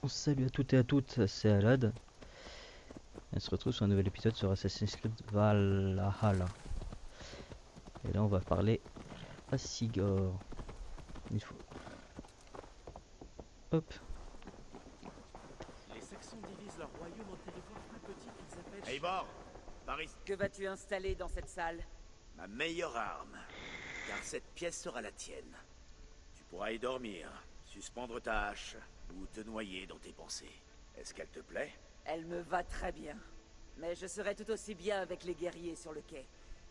Salut à toutes et à toutes, c'est Alad. On se retrouve sur un nouvel épisode sur Assassin's Creed Valhalla. Et là on va parler à Sigor. Une fois. Hop. Les Saxons divisent leur royaume en territoires plus petits qu'ils appellent... Eivor, Paris, Que vas-tu installer dans cette salle? ma meilleure arme, car cette pièce sera la tienne. Tu pourras y dormir, suspendre ta hache, ou te noyer dans tes pensées. Est-ce qu'elle te plaît? Elle me va très bien. Mais je serai tout aussi bien avec les guerriers sur le quai.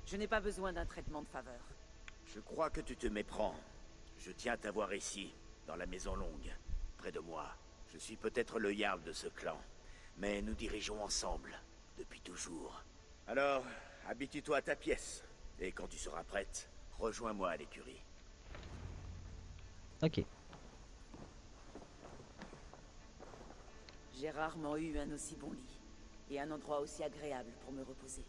Je n'ai pas besoin d'un traitement de faveur. Je crois que tu te méprends. Je tiens à t'avoir ici, dans la Maison Longue, près de moi. Je suis peut-être le Jarl de ce clan, mais nous dirigeons ensemble, depuis toujours. Alors, habitue-toi à ta pièce, et quand tu seras prête, rejoins-moi à l'écurie. Ok. J'ai rarement eu un aussi bon lit. Et un endroit aussi agréable pour me reposer.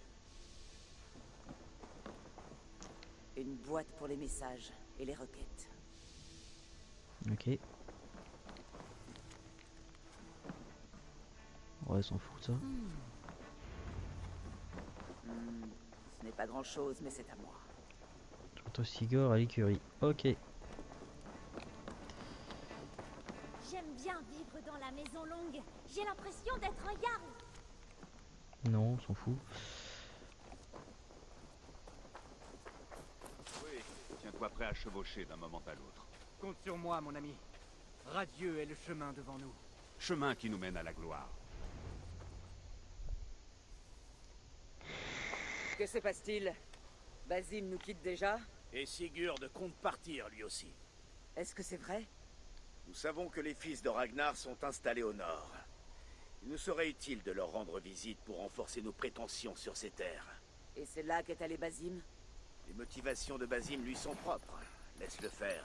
Une boîte pour les messages et les requêtes. Ok. Ouais, s'en fout de ça. Ce n'est pas grand-chose, mais c'est à moi. Toi Sigor à l'écurie. Ok. J'aime bien vivre dans la Maison Longue. J'ai l'impression d'être un Jarl. Non, on s'en fout. Oui, tiens-toi prêt à chevaucher d'un moment à l'autre. Compte sur moi, mon ami. Radieux est le chemin devant nous. Chemin qui nous mène à la gloire. Que se passe-t-il? Basim nous quitte déjà? Et Sigurd compte partir lui aussi. Est-ce que c'est vrai? Nous savons que les fils de Ragnar sont installés au nord. Il nous serait utile de leur rendre visite pour renforcer nos prétentions sur ces terres. Et c'est là qu'est allé Basim? Les motivations de Basim lui sont propres. Laisse-le faire.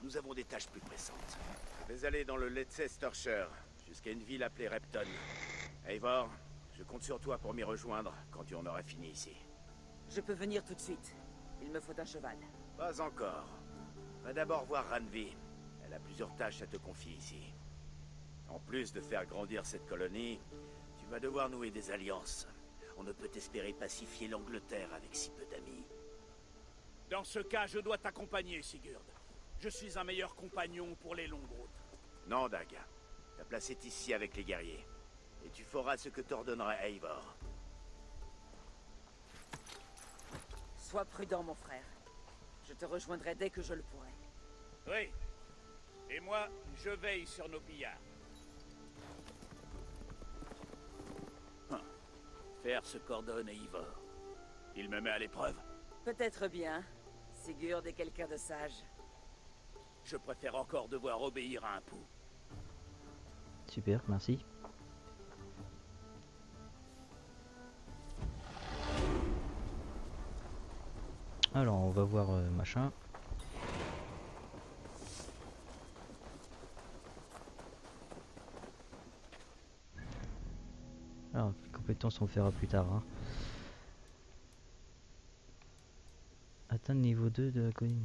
Nous avons des tâches plus pressantes. Je vais aller dans le Leicestershire, jusqu'à une ville appelée Repton. Eivor, je compte sur toi pour m'y rejoindre quand tu en auras fini ici. Je peux venir tout de suite. Il me faut un cheval. Pas encore. Va d'abord voir Randvi. Elle a plusieurs tâches à te confier ici. En plus de faire grandir cette colonie, tu vas devoir nouer des alliances. On ne peut espérer pacifier l'Angleterre avec si peu d'amis. Dans ce cas, je dois t'accompagner, Sigurd. Je suis un meilleur compagnon pour les longues routes. Non, Dag. Ta place est ici avec les guerriers. Et tu feras ce que t'ordonnera Eivor. Sois prudent, mon frère. Je te rejoindrai dès que je le pourrai. Oui. Et moi, je veille sur nos pillards. Faire ce qu'ordonne Eivor. Il me met à l'épreuve. Peut-être bien. Sigurd est quelqu'un de sage. Je préfère encore devoir obéir à un pou. Super, merci. Alors on va voir machin. Alors, les compétences on verra plus tard. Hein. Atteindre niveau 2 de la colline.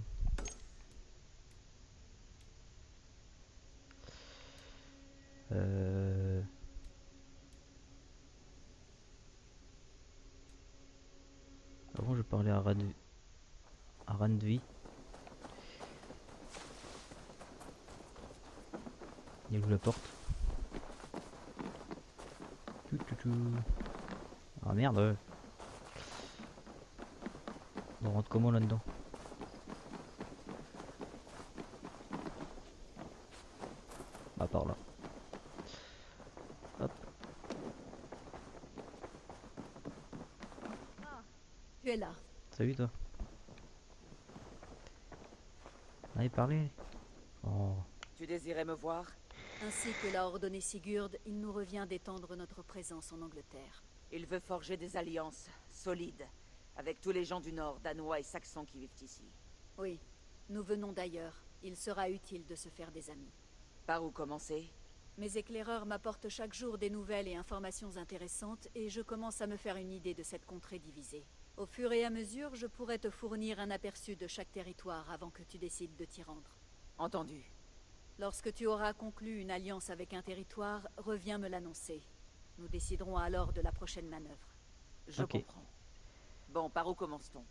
Avant je parlais à Randvi. Il est où la porte? Ah merde. On rentre comment là-dedans? Ah par là. Hop. Tu es là. Salut toi. Allez parler. Oh. Tu désirais me voir? Ainsi que l'a ordonné Sigurd, il nous revient d'étendre notre présence en Angleterre. Il veut forger des alliances solides avec tous les gens du Nord, Danois et Saxons qui vivent ici. Oui, nous venons d'ailleurs. Il sera utile de se faire des amis. Par où commencer? Mes éclaireurs m'apportent chaque jour des nouvelles et informations intéressantes et je commence à me faire une idée de cette contrée divisée. Au fur et à mesure, je pourrais te fournir un aperçu de chaque territoire avant que tu décides de t'y rendre. Entendu. Lorsque tu auras conclu une alliance avec un territoire, reviens me l'annoncer. Nous déciderons alors de la prochaine manœuvre. Je Ok. comprends. Bon, par où commence-t-on?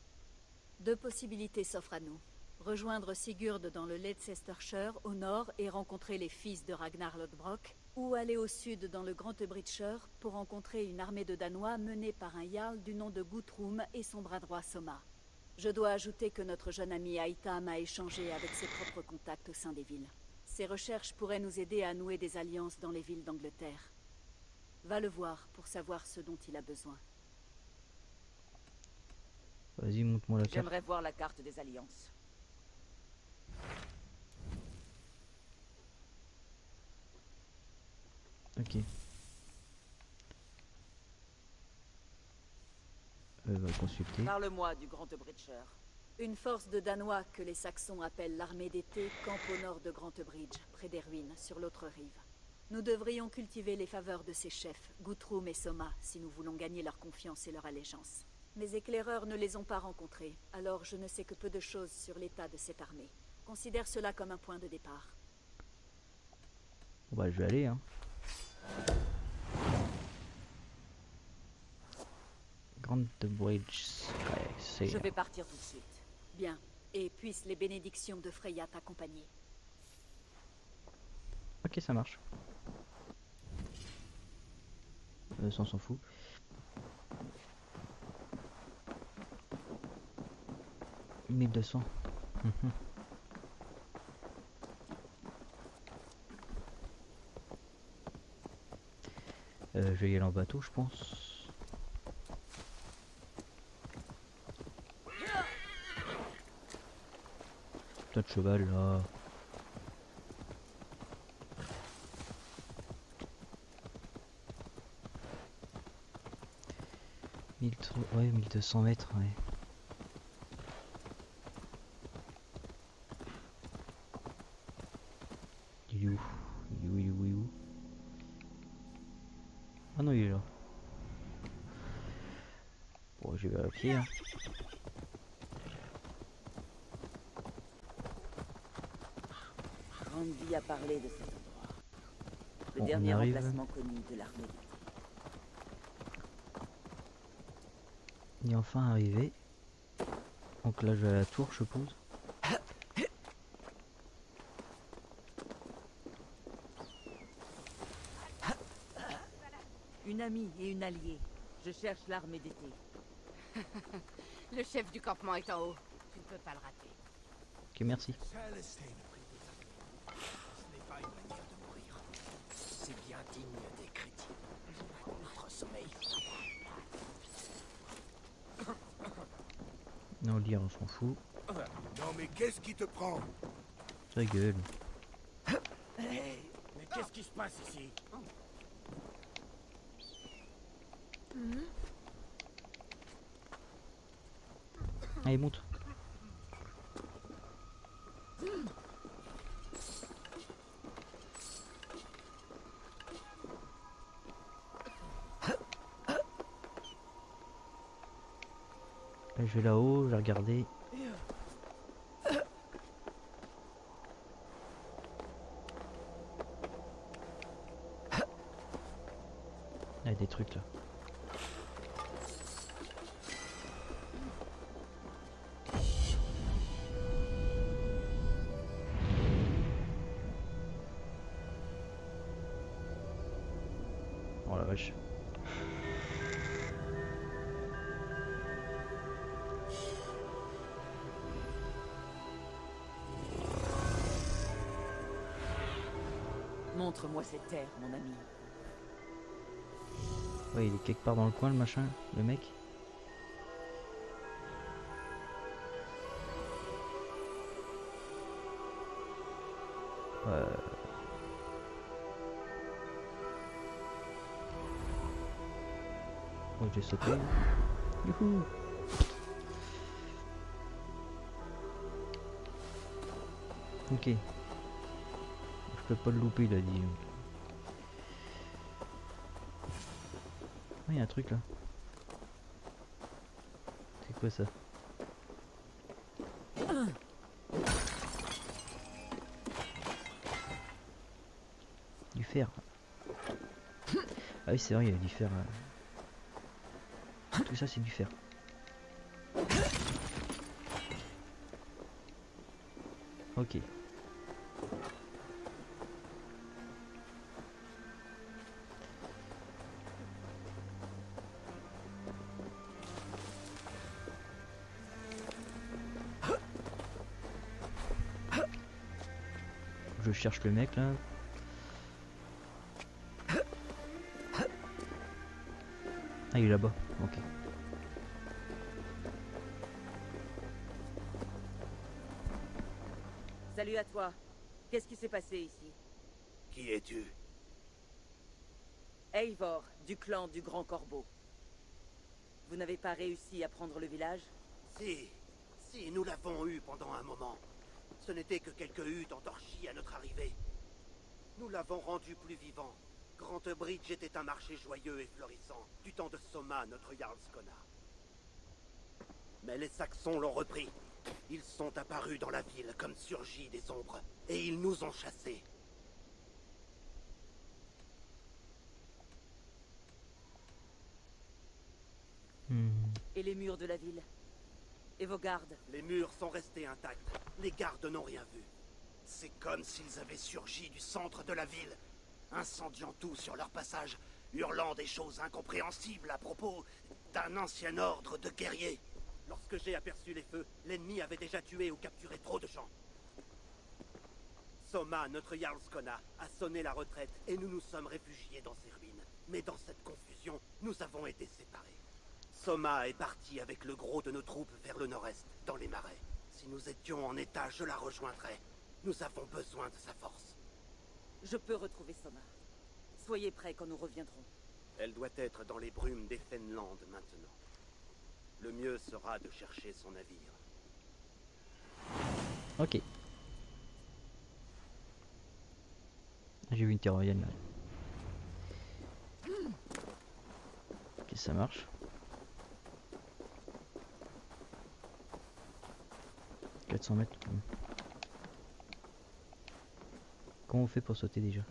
2 possibilités s'offrent à nous. Rejoindre Sigurd dans le Leicestershire au nord et rencontrer les fils de Ragnar Lodbrok, ou aller au sud dans le Grand Bridgeshire pour rencontrer une armée de Danois menée par un jarl du nom de Guthrum et son bras droit Soma. Je dois ajouter que notre jeune ami Aitam a échangé avec ses propres contacts au sein des villes. Ces recherches pourraient nous aider à nouer des alliances dans les villes d'Angleterre. Va le voir pour savoir ce dont il a besoin. Vas-y, montre-moi la carte. J'aimerais voir la carte des alliances. Ok. Va consulter. Parle-moi du Grand Bridgeshire. Une force de Danois que les Saxons appellent l'armée d'été campe au nord de Grantebridge, près des ruines, sur l'autre rive. Nous devrions cultiver les faveurs de ses chefs, Guthrum et Soma, si nous voulons gagner leur confiance et leur allégeance. Mes éclaireurs ne les ont pas rencontrés, alors je ne sais que peu de choses sur l'état de cette armée. Considère cela comme un point de départ. Bon bah je vais aller hein. Grantebridge. Ouais, c'est... Je vais partir tout de suite. Bien, et puissent les bénédictions de Freya t'accompagner. Ok, ça marche. Ça on s'en fout. « 1200. Je vais y aller en bateau, je pense. Putain de cheval là. Ouais, 1200 mètres, ouais. Il est où? Il est où? Ah non, il est là. Bon, je vais vérifier. Hein. Randy a parlé de cet endroit. Le Bon, dernier on arrive. emplacement connu de l'armée d'été. Il est enfin arrivé. Donc là, je vais à la tour, je suppose. Une amie et une alliée. Je cherche l'armée d'été. Le chef du campement est en haut. Tu ne peux pas le rater. Ok, merci. Ce n'est pas une manière de mourir. C'est bien digne des chrétiens. Notre sommeil. Non, lire, on s'en fout. Non mais qu'est-ce qui te prend? Ta gueule. Mais qu'est-ce qui se passe ici? Allez, monte. Là, je vais là-haut, je vais regarder. Il y a des trucs là. Oh la vache. Montre-moi cette terre, mon ami. Ouais, il est quelque part dans le coin le machin, le mec. Oh, j'ai sauté. Youhou. Ok. Je peux pas le louper, il a dit. Il y a un truc là. C'est quoi ça? fer. Ah oui, c'est vrai, il y a du fer. Tout ça, c'est du fer. Ok. Je cherche le mec là. Ah, il est là-bas. Ok. Salut à toi. Qu'est-ce qui s'est passé ici? Qui es-tu? Eivor, du clan du Grand Corbeau. Vous n'avez pas réussi à prendre le village? Si, nous l'avons eu pendant un moment. Ce n'était que quelques huttes entorchies à notre arrivée. Nous l'avons rendu plus vivant. Grand Bridge était un marché joyeux et florissant, du temps de Soma, notre Jarlskona. Mais les Saxons l'ont repris. Ils sont apparus dans la ville comme surgis des ombres, et ils nous ont chassés. Et les murs de la ville? Et vos gardes? Les murs sont restés intacts. Les gardes n'ont rien vu. C'est comme s'ils avaient surgi du centre de la ville, incendiant tout sur leur passage, hurlant des choses incompréhensibles à propos d'un ancien ordre de guerriers. Lorsque j'ai aperçu les feux, l'ennemi avait déjà tué ou capturé trop de gens. Soma, notre Jarlskona, a sonné la retraite et nous nous sommes réfugiés dans ces ruines. Mais dans cette confusion, nous avons été séparés. Soma est parti avec le gros de nos troupes vers le nord-est, dans les marais. Si nous étions en état, je la rejoindrais. Nous avons besoin de sa force. Je peux retrouver Soma. Soyez prêts quand nous reviendrons. Elle doit être dans les brumes des Fenland maintenant. Le mieux sera de chercher son navire. Ok. J'ai vu une tyrolienne là. Ok, ça marche. 400 mètres. Comment on fait pour sauter déjà?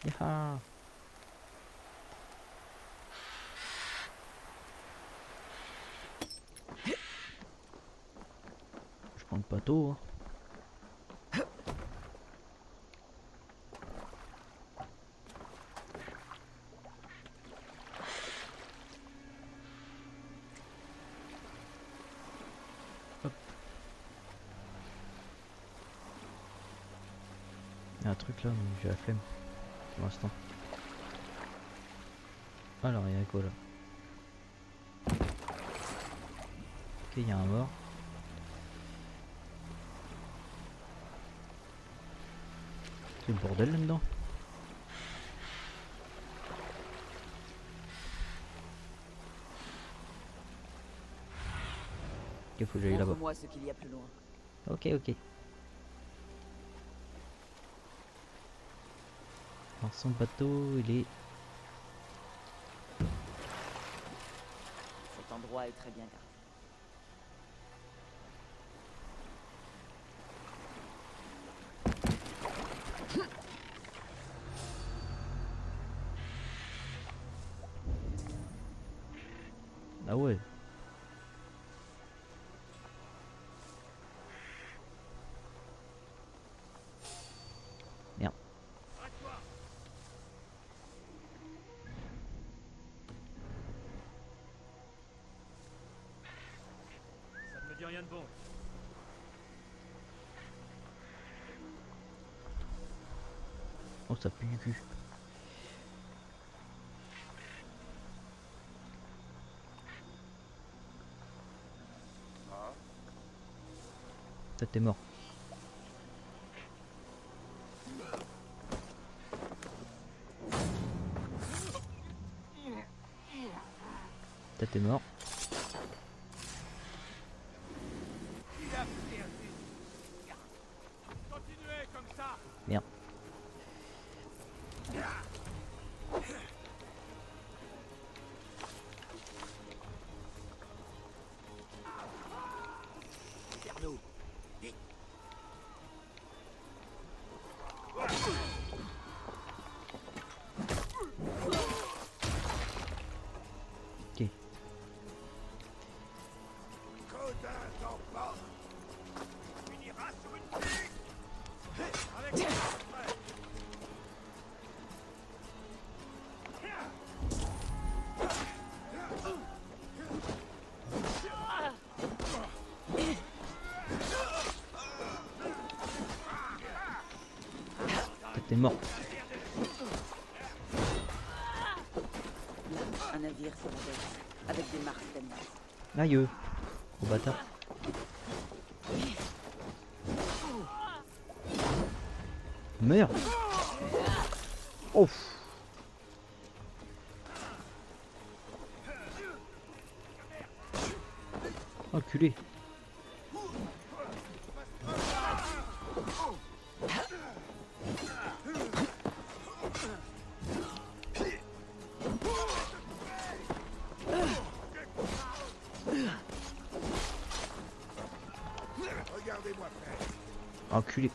Yaha. Je prends le bateau. Hein. Il y a un truc là, mais j'ai la flemme pour l'instant. Alors il y a quoi là? Ok, il y a un mort. C'est le bordel là-dedans. Ok, faut que j'aille là-bas. Montre-moi ce qu'il y a plus loin. Ok, ok. Alors son bateau, il est... Cet endroit est très bien gardé. Ah ouais. Merde. Ça ne me dit rien de bon. Oh, ça pue du cul. Toi, t'es mort. Toi, t'es mort. Continuez comme ça. Merde. Vers nous. Vite. T'es mort. Là, un navire sur la baie, avec des marques d'animal. Aïe. Au bâtard. Merde. Oh. Enculé. Enculé.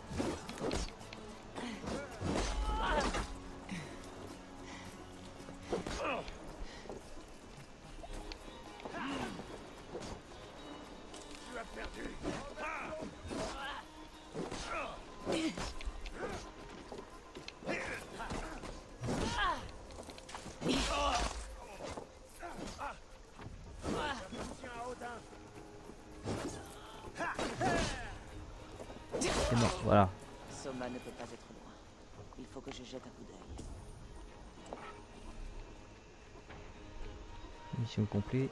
C'est mort, voilà. Soma ne peut pas être loin. Il faut que je jette un coup d'œil. Mission complète.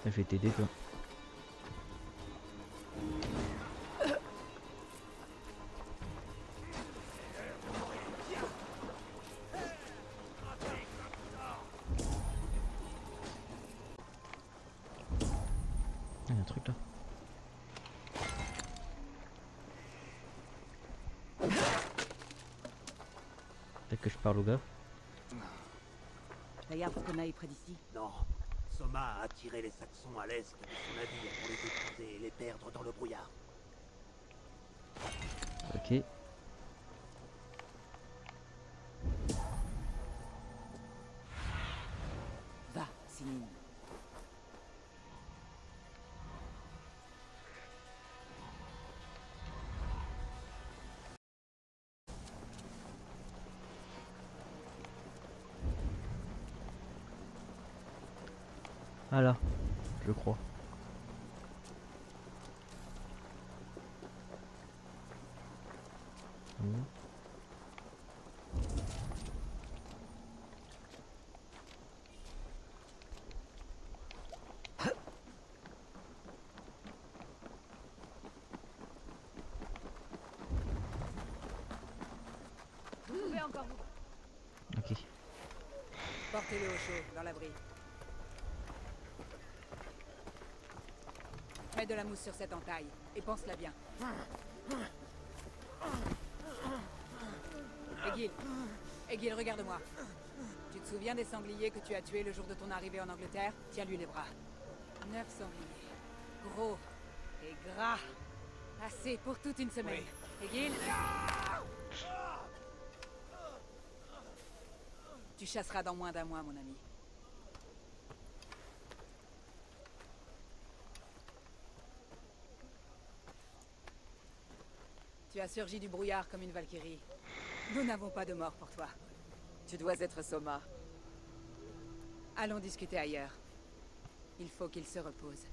Je vais t'aider toi. Il y a un truc là. Peut-être que je parle au gars. D'ailleurs, Fokona est près d'ici. Non. Soma a attiré les Saxons à l'est de son navire pour les écraser et les perdre dans le brouillard. Ok. Va, Sinine. Voilà, je crois. Vous pouvez encore vous... Ok. Portez-le au chaud, dans l'abri. Mets de la mousse sur cette entaille, et pense-la bien. Egil, regarde-moi. Tu te souviens des sangliers que tu as tués le jour de ton arrivée en Angleterre? Tiens-lui les bras. 9 sangliers. Gros et gras. Assez pour toute une semaine. Egil? Tu chasseras dans moins d'un mois, mon ami. Tu as surgi du brouillard comme une Valkyrie. Nous n'avons pas de mort pour toi. Tu dois être Soma. Allons discuter ailleurs. Il faut qu'il se repose.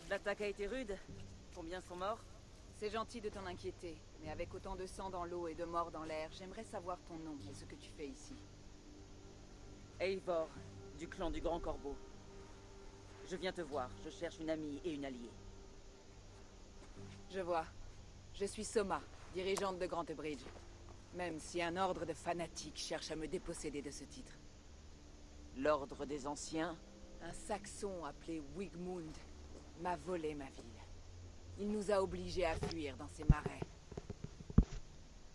L'attaque a été rude. Combien sont morts? C'est gentil de t'en inquiéter, mais avec autant de sang dans l'eau et de morts dans l'air, j'aimerais savoir ton nom et ce que tu fais ici. Eivor, du clan du Grand Corbeau. Je viens te voir, je cherche une amie et une alliée. Je vois. Je suis Soma, dirigeante de Grant Bridge. Même si un ordre de fanatiques cherche à me déposséder de ce titre. L'ordre des Anciens? Un Saxon appelé Wigmund m'a volé ma ville. Il nous a obligés à fuir dans ces marais.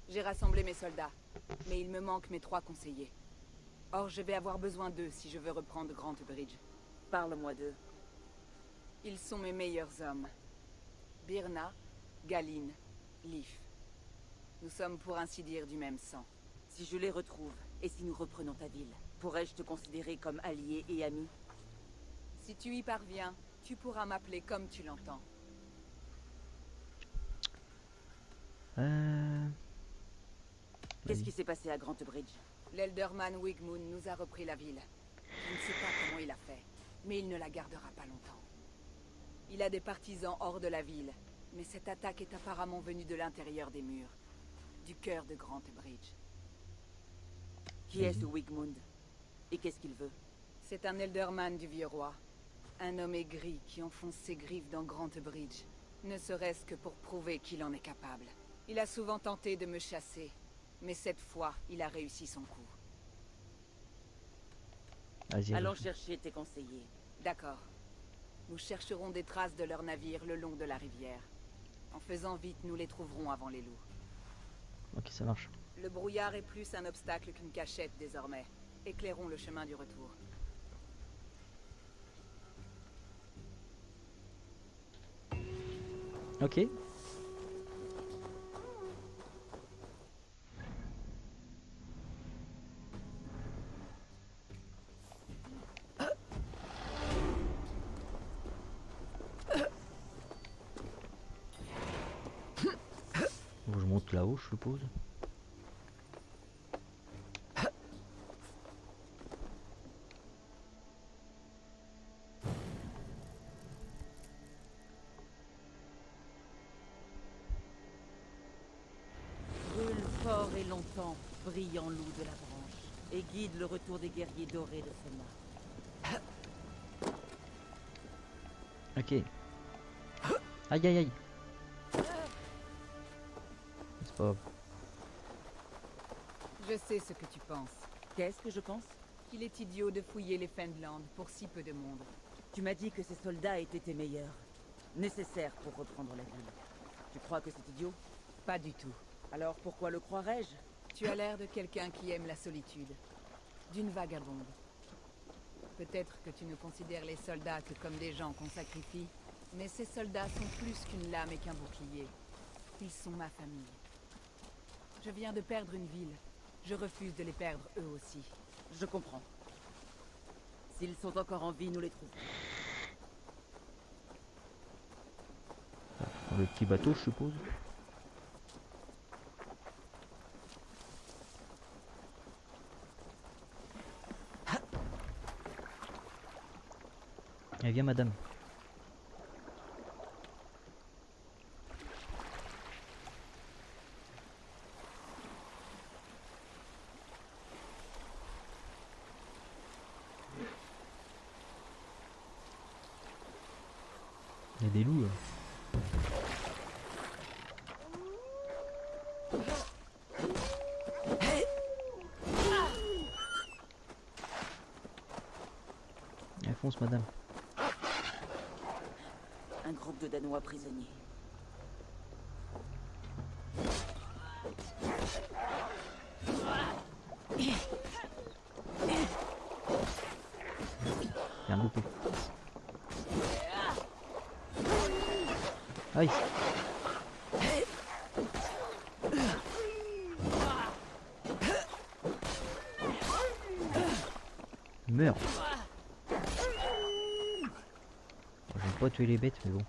J'ai rassemblé mes soldats, mais il me manque mes 3 conseillers. Or, je vais avoir besoin d'eux si je veux reprendre Grant Bridge. Parle-moi d'eux. Ils sont mes meilleurs hommes. Birna, Galine, Leif. Nous sommes pour ainsi dire du même sang. Si je les retrouve, et si nous reprenons ta ville, pourrais-je te considérer comme allié et ami? Si tu y parviens, tu pourras m'appeler comme tu l'entends. Qu'est-ce qui s'est passé à Grantebridge? L'Elderman Wigmund nous a repris la ville. Je ne sais pas comment il a fait, mais il ne la gardera pas longtemps. Il a des partisans hors de la ville, mais cette attaque est apparemment venue de l'intérieur des murs, du cœur de Grantebridge. Qui est ce Wigmund? Et qu'est-ce qu'il veut? C'est un Elderman du vieux roi. Un homme aigri qui enfonce ses griffes dans Grantebridge, ne serait-ce que pour prouver qu'il en est capable. Il a souvent tenté de me chasser, mais cette fois, il a réussi son coup. Allons chercher tes conseillers. D'accord. Nous chercherons des traces de leurs navires le long de la rivière. En faisant vite, nous les trouverons avant les loups. Ok, ça marche. Le brouillard est plus un obstacle qu'une cachette désormais. Éclairons le chemin du retour. Ok. Bon, je monte là-haut, je suppose. Brûle fort et longtemps, brillant loup de la branche, et guide le retour des guerriers dorés de Soma. Ok. Aïe aïe aïe. C'est pas grave. Je sais ce que tu penses. Qu'est-ce que je pense? Qu'il est idiot de fouiller les Fenland pour si peu de monde. Tu m'as dit que ces soldats étaient tes meilleurs. Nécessaires pour reprendre la ville. Tu crois que c'est idiot? Pas du tout. Alors pourquoi le croirais-je? Tu as l'air de quelqu'un qui aime la solitude. D'une vagabonde. Peut-être que tu ne considères les soldats que comme des gens qu'on sacrifie, mais ces soldats sont plus qu'une lame et qu'un bouclier. Ils sont ma famille. Je viens de perdre une ville. Je refuse de les perdre eux aussi. Je comprends. S'ils sont encore en vie, nous les trouvons. Dans le petit bateau, je suppose. Eh, viens, madame. Il y a des loups. Fonce, madame. Un groupe de Danois prisonniers. Bien loupé. Aïe. Meurs. J'aime pas tuer les bêtes, mais bon.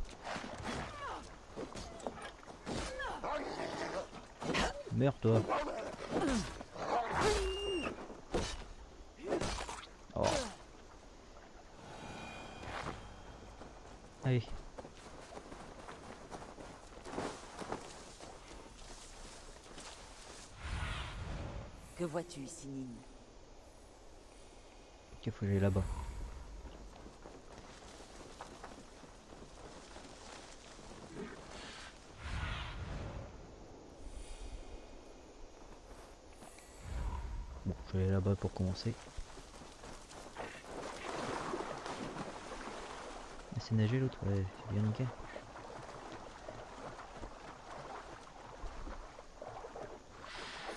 Meurs, toi. Oh. Allez. Que vois-tu, Sinine? Ok, faut que j'aille là-bas. Bon, je vais aller là-bas pour commencer. Ah, c'est nager l'autre, ouais, c'est bien nickel.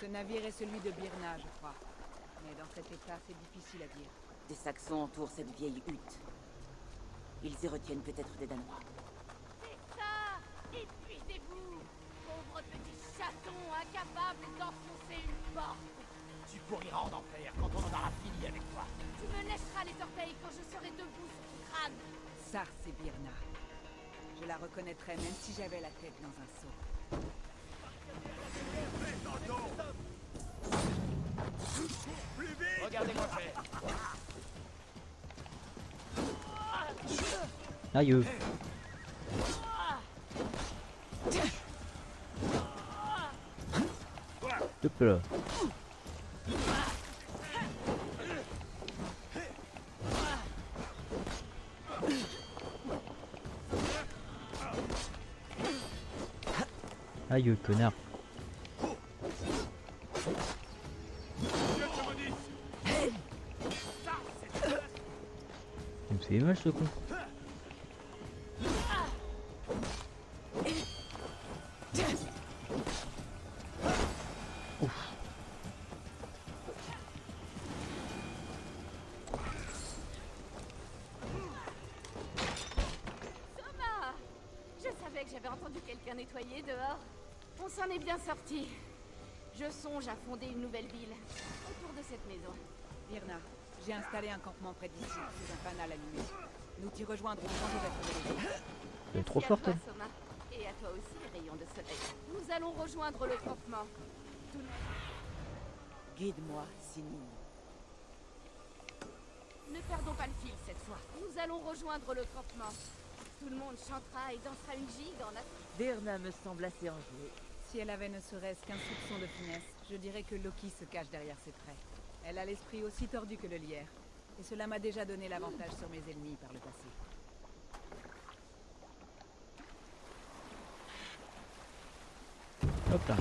Ce navire est celui de Birna, je crois. Mais dans cet état, c'est difficile à dire. Des Saxons entourent cette vieille hutte. Ils y retiennent peut-être des Danois. C'est ça! Épuisez-vous! Pauvre petit chaton incapable d'enfoncer une porte! Tu pourriras en enfer quand on en aura fini avec toi. Tu me lècheras les orteils quand je serai debout sur ton crâne! Ça, c'est Birna. Je la reconnaîtrais même si j'avais la tête dans un seau. Aïe. Hop là. Aïe, connard. Il me fait mal ce con. Ouf. Soma! Je savais que j'avais entendu quelqu'un nettoyer dehors. On s'en est bien sorti. Je songe à fonder une nouvelle ville autour de cette maison. Virna, j'ai installé un campement près d'ici, sous un fanal allumé. Nous t'y rejoindrons quand j'aurai trouvé les autres. Elle est trop Merci à forte, toi, elle. Soma. Et à toi aussi, rayon de soleil. Nous allons rejoindre le campement. Guide-moi, Sinine. Ne perdons pas le fil cette fois. Nous allons rejoindre le campement. Tout le monde chantera et dansera une gigue en attendant. Virna me semble assez enjouée. Si elle avait ne serait-ce qu'un soupçon de finesse, je dirais que Loki se cache derrière ses traits. Elle a l'esprit aussi tordu que le lierre. Et cela m'a déjà donné l'avantage sur mes ennemis par le passé. Hop là.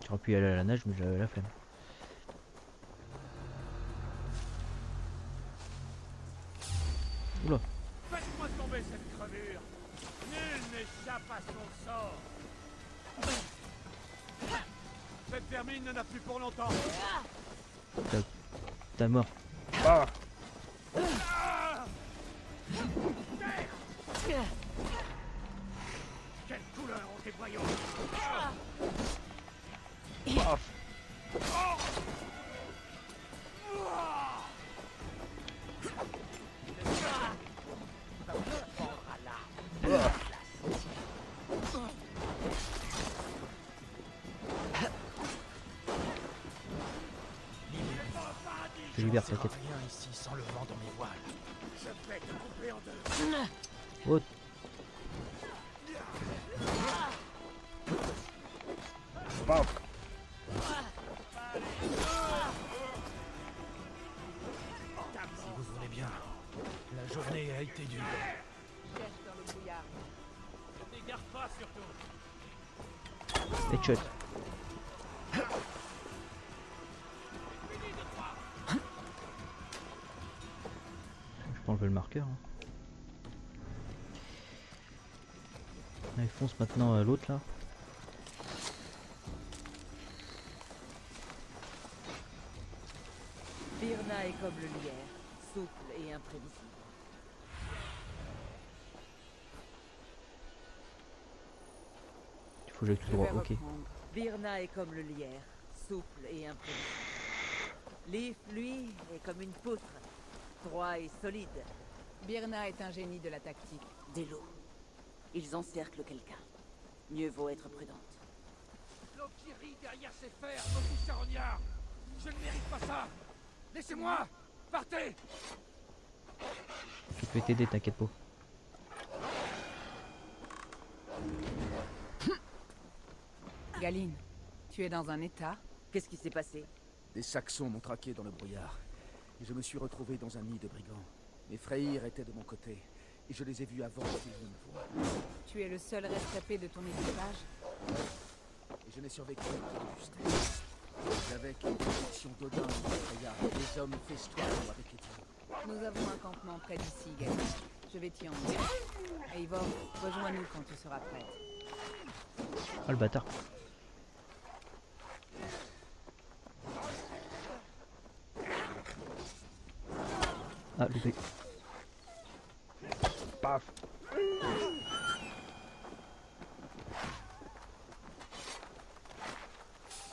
J'aurais pu y aller à la nage, mais j'avais la flemme. Oula. Faites-moi tomber cette crevure. Nul n'échappe à son sort. Cette vermine n'en a plus pour longtemps. T'as mort. Ah. Quelle couleur ont tes voyants. Je libère, t'inquiète. Rien ici sans le vent dans mes voiles. Je vais te couper en deux. Oh. Paf. Si vous voulez bien, la journée a été dure. Cherche dans le brouillard. N'égare pas surtout. Headshot. Je peux enlever le marqueur. Hein. Allez, fonce maintenant l'autre là. Virna est comme le lierre, souple et imprévisible. Il faut que j'aille tout droit, ok. Virna est comme le lierre, souple et imprévisible. Leaf, lui, est comme une poutre, droit et solide. Virna est un génie de la tactique. Des lots. Ils encerclent quelqu'un. Mieux vaut être prudente. Loki rit derrière ses fers, Loki charognard. Je ne mérite pas ça. Laissez-moi. Partez. Je peux t'aider, t'inquiète pas. Galine, tu es dans un état. Qu'est-ce qui s'est passé? Des Saxons m'ont traqué dans le brouillard. Et je me suis retrouvé dans un nid de brigands. Mes frayeurs étaient de mon côté. Et je les ai vus avant qu'ils ne me voient. Tu es le seul rescapé de ton équipage. Et je n'ai survécu que de justesse. Avec une protection d'Odin et de Freya, les hommes festoient avec les dieux. Nous avons un campement près d'ici, Galine. Je vais t'y emmener. Eivor, rejoins-nous quand tu seras prête. Ah le bâtard. Ah loupé. Paf.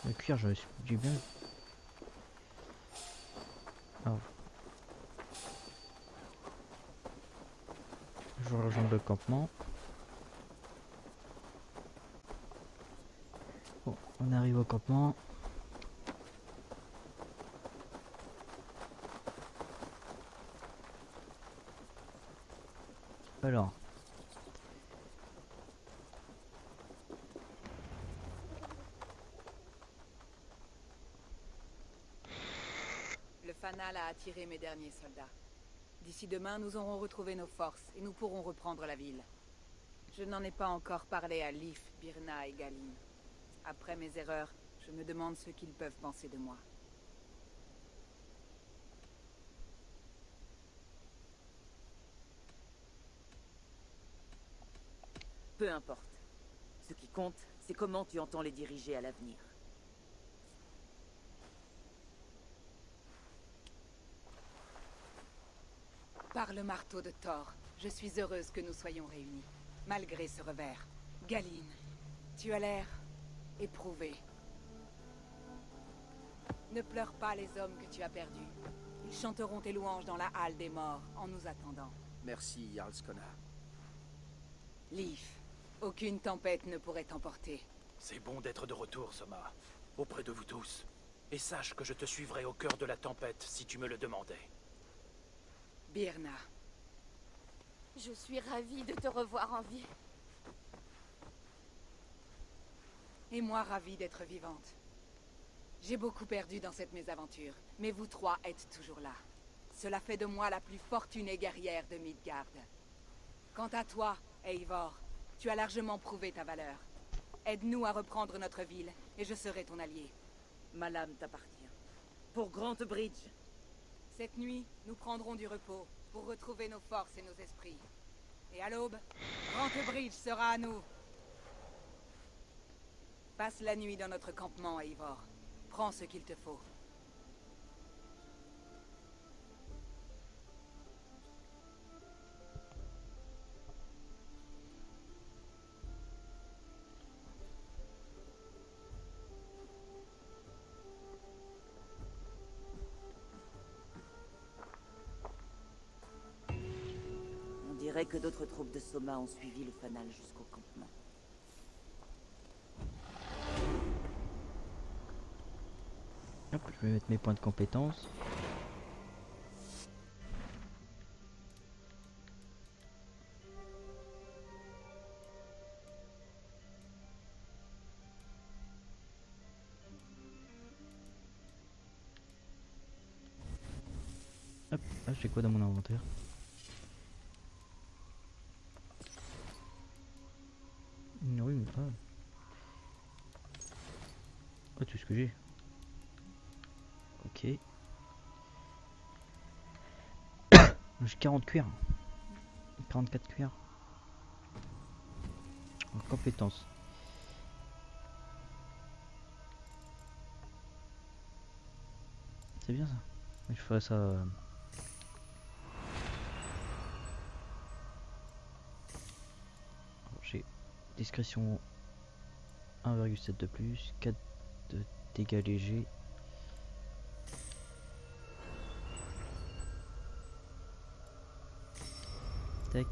Le cuir, j'ai bien. Ah. Je rejoins le campement. Bon, on arrive au campement. Alors. Le fanal a attiré mes derniers soldats. D'ici demain, nous aurons retrouvé nos forces et nous pourrons reprendre la ville. Je n'en ai pas encore parlé à Leaf, Birna et Galine. Après mes erreurs, je me demande ce qu'ils peuvent penser de moi. Peu importe. Ce qui compte, c'est comment tu entends les diriger à l'avenir. Par le marteau de Thor, je suis heureuse que nous soyons réunis, malgré ce revers. Galine, tu as l'air éprouvé. Ne pleure pas les hommes que tu as perdus. Ils chanteront tes louanges dans la halle des morts en nous attendant. Merci, Jarl Skona. Leaf, aucune tempête ne pourrait t'emporter. C'est bon d'être de retour, Soma. Auprès de vous tous. Et sache que je te suivrai au cœur de la tempête si tu me le demandais. Birna. Je suis ravie de te revoir en vie. Et moi ravie d'être vivante. J'ai beaucoup perdu dans cette mésaventure, mais vous trois êtes toujours là. Cela fait de moi la plus fortunée guerrière de Midgard. Quant à toi, Eivor, tu as largement prouvé ta valeur. Aide-nous à reprendre notre ville, et je serai ton allié. Ma lame t'appartient. Pour Grantebridge. Cette nuit, nous prendrons du repos pour retrouver nos forces et nos esprits. Et à l'aube, Grantebridge sera à nous. Passe la nuit dans notre campement, Eivor. Prends ce qu'il te faut. On dirait que d'autres troupes de Soma ont suivi le fanal jusqu'au campement. Hop, je vais mettre mes points de compétence. Hop, ah, j'ai quoi dans mon inventaire? Une rune, ah. Oh, tout ce que j'ai. Ok. J'ai 40 cuirs. 44 cuirs. En compétences. C'est bien ça. Je ferai ça. J'ai discrétion 1,7 de plus, 4 de dégâts légers. Tac.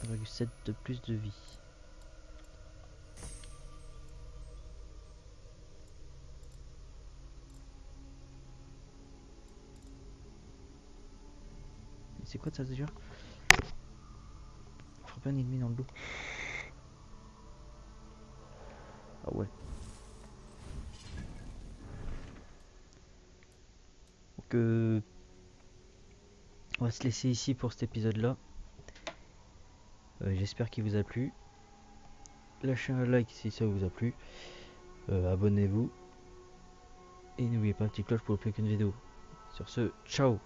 Avec 7 de plus de vie. C'est quoi ça déjà? Frapper un ennemi dans le dos. Ah ouais. Donc on va se laisser ici pour cet épisode là. J'espère qu'il vous a plu. Lâchez un like si ça vous a plu. Abonnez-vous. Et n'oubliez pas la petite cloche pour ne plus qu'une vidéo. Sur ce, ciao.